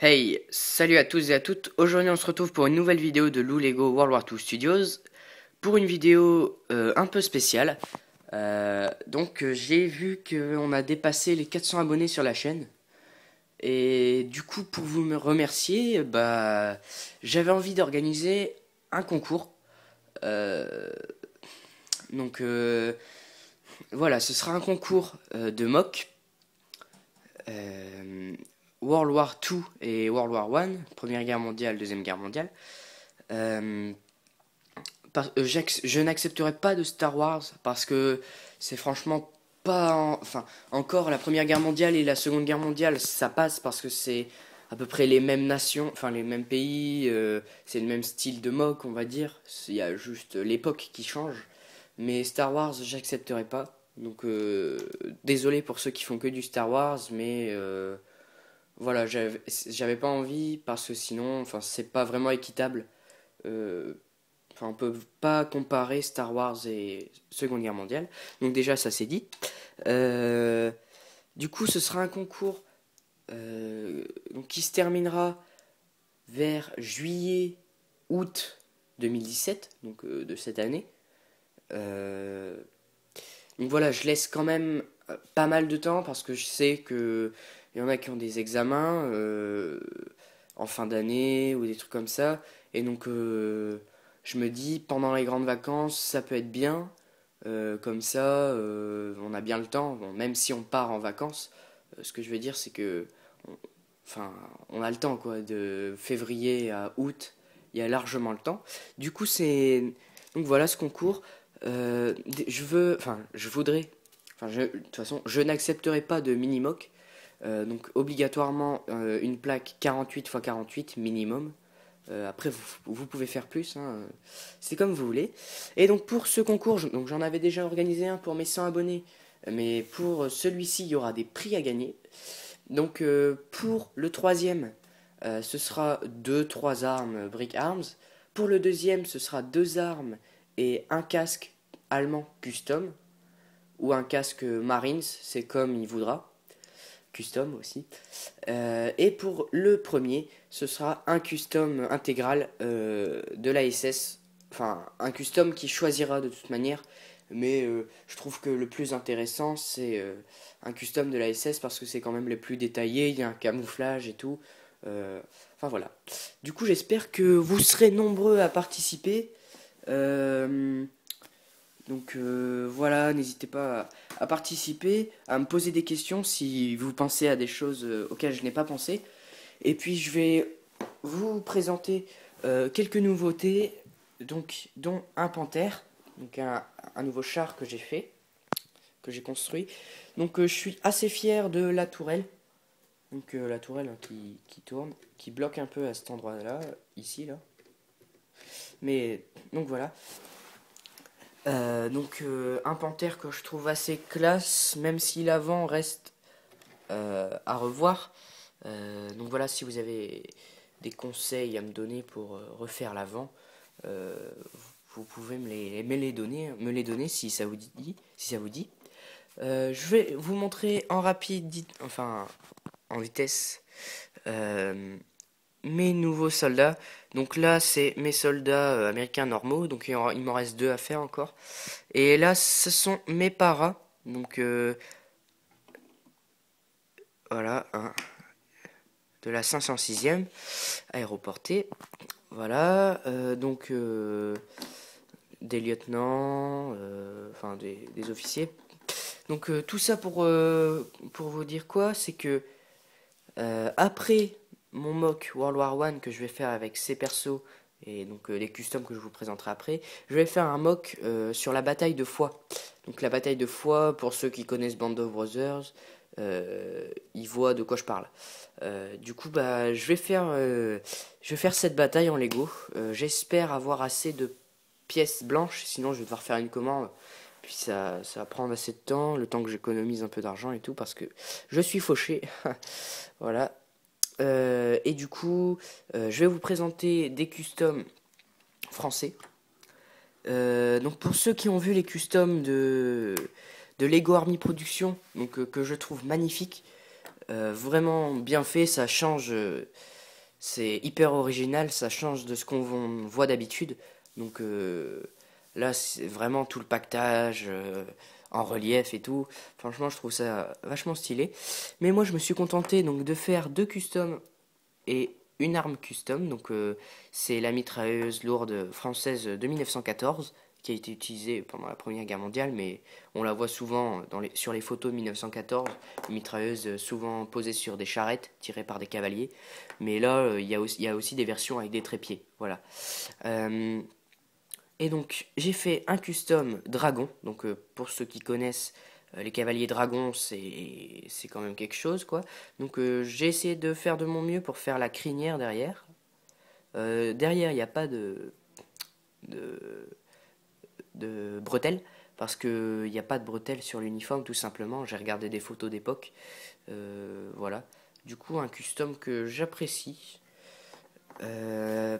Hey, salut à tous et à toutes. Aujourd'hui, on se retrouve pour une nouvelle vidéo de Lou Lego World War II Studios. Pour une vidéo un peu spéciale. J'ai vu qu'on a dépassé les 400 abonnés sur la chaîne. Et du coup, pour vous me remercier, j'avais envie d'organiser un concours. Euh, donc, euh, voilà, ce sera un concours de mock. euh, World War II et World War One, Première Guerre mondiale, Deuxième Guerre mondiale. Euh, je n'accepterai pas de Star Wars parce que c'est franchement pas... Enfin, encore la Première Guerre mondiale et la Seconde Guerre mondiale, ça passe parce que c'est à peu près les mêmes nations, enfin les mêmes pays, c'est le même style de mock, on va dire. Il y a juste l'époque qui change. Mais Star Wars, j'accepterai pas. Désolé pour ceux qui font que du Star Wars, mais voilà, j'avais pas envie parce que sinon, enfin, c'est pas vraiment équitable. Euh, Enfin, on peut pas comparer Star Wars et Seconde Guerre mondiale. Donc déjà, ça c'est dit. Euh, du coup, ce sera un concours qui se terminera vers juillet, août 2017, de cette année. Euh, donc voilà, je laisse quand même pas mal de temps parce que je sais que il y en a qui ont des examens en fin d'année ou des trucs comme ça. Je me dis, pendant les grandes vacances, ça peut être bien. On a bien le temps. Bon, même si on part en vacances, ce que je veux dire, c'est que, on, enfin, on a le temps, quoi. De février à août, il y a largement le temps. Du coup, c'est donc voilà ce concours. Je voudrais, de toute façon, je n'accepterai pas de mini-mock. Donc obligatoirement une plaque 48 x 48 minimum. Après, vous pouvez faire plus, hein, c'est comme vous voulez. Et donc pour ce concours, j'en avais déjà organisé un pour mes 100 abonnés, mais pour celui-ci, il y aura des prix à gagner. Pour le troisième, ce sera 2-3 armes Brick Arms. Pour le deuxième, ce sera 2 armes et un casque allemand custom, ou un casque Marines, c'est comme il voudra, custom aussi. Et pour le premier, ce sera un custom intégral de la SS. Enfin, un custom qui choisira de toute manière. Mais je trouve que le plus intéressant, c'est un custom de la SS parce que c'est quand même le plus détaillé. Il y a un camouflage et tout. Enfin voilà. Du coup, j'espère que vous serez nombreux à participer. Euh, voilà, n'hésitez pas à participer, à me poser des questions si vous pensez à des choses auxquelles je n'ai pas pensé. Et puis je vais vous présenter quelques nouveautés, dont un panthère, un nouveau char que j'ai fait, que j'ai construit. Je suis assez fier de la tourelle. La tourelle hein, qui tourne, qui bloque un peu à cet endroit-là, ici là. Mais donc voilà. Un panthère que je trouve assez classe, même si l'avant reste à revoir. Si vous avez des conseils à me donner pour refaire l'avant, euh, vous pouvez me les donner si ça vous dit. Si ça vous dit. Je vais vous montrer en rapide, enfin en vitesse, euh, mes nouveaux soldats. Donc là, c'est mes soldats américains normaux. Donc il m'en reste 2 à faire encore. Et là, ce sont mes paras. Voilà, de la 506e aéroportée. Voilà, des lieutenants, des officiers. Tout ça pour vous dire quoi, c'est que après mon mock World War One que je vais faire avec ces persos et les customs que je vous présenterai après, je vais faire un mock sur la bataille de Foix. Donc la bataille de Foix, pour ceux qui connaissent Band of Brothers, ils voient de quoi je parle. Je vais faire cette bataille en Lego. J'espère avoir assez de pièces blanches, sinon je vais devoir faire une commande. Puis ça va prendre assez de temps, le temps que j'économise un peu d'argent et tout, parce que je suis fauché. Voilà. Je vais vous présenter des customs français. Pour ceux qui ont vu les customs de Lego Army Production, que je trouve magnifiques, vraiment bien fait, ça change, c'est hyper original, ça change de ce qu'on voit d'habitude. Donc là, c'est vraiment tout le pactage en relief et tout. Franchement, je trouve ça vachement stylé. Mais moi, je me suis contenté donc de faire deux customs et une arme custom. Donc c'est la mitrailleuse lourde française de 1914 qui a été utilisée pendant la Première Guerre mondiale, mais on la voit souvent sur les photos de 1914, une mitrailleuse souvent posée sur des charrettes tirées par des cavaliers. Mais là, il y a aussi des versions avec des trépieds. Voilà. Euh, et donc j'ai fait un custom dragon. Donc pour ceux qui connaissent, les cavaliers dragons, c'est quand même quelque chose, quoi. Donc j'ai essayé de faire de mon mieux pour faire la crinière derrière. Derrière, il n'y a pas de, de bretelles, parce qu'il n'y a pas de bretelles sur l'uniforme, tout simplement. J'ai regardé des photos d'époque. Voilà. Du coup, un custom que j'apprécie. Euh,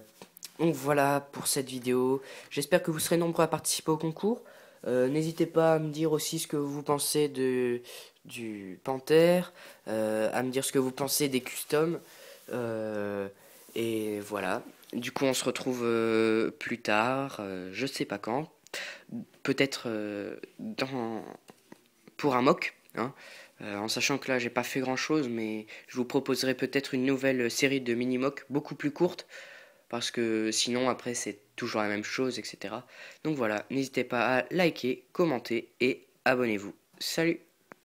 donc voilà pour cette vidéo. J'espère que vous serez nombreux à participer au concours. N'hésitez pas à me dire aussi ce que vous pensez du Panther, à me dire ce que vous pensez des customs. Et voilà. Du coup, on se retrouve plus tard, je sais pas quand. Peut-être pour un mock, hein. En sachant que là, j'ai pas fait grand chose, mais je vous proposerai peut-être une nouvelle série de mini-mock beaucoup plus courte parce que sinon après c'est toujours la même chose, etc. Donc voilà, n'hésitez pas à liker, commenter et abonnez-vous. Salut!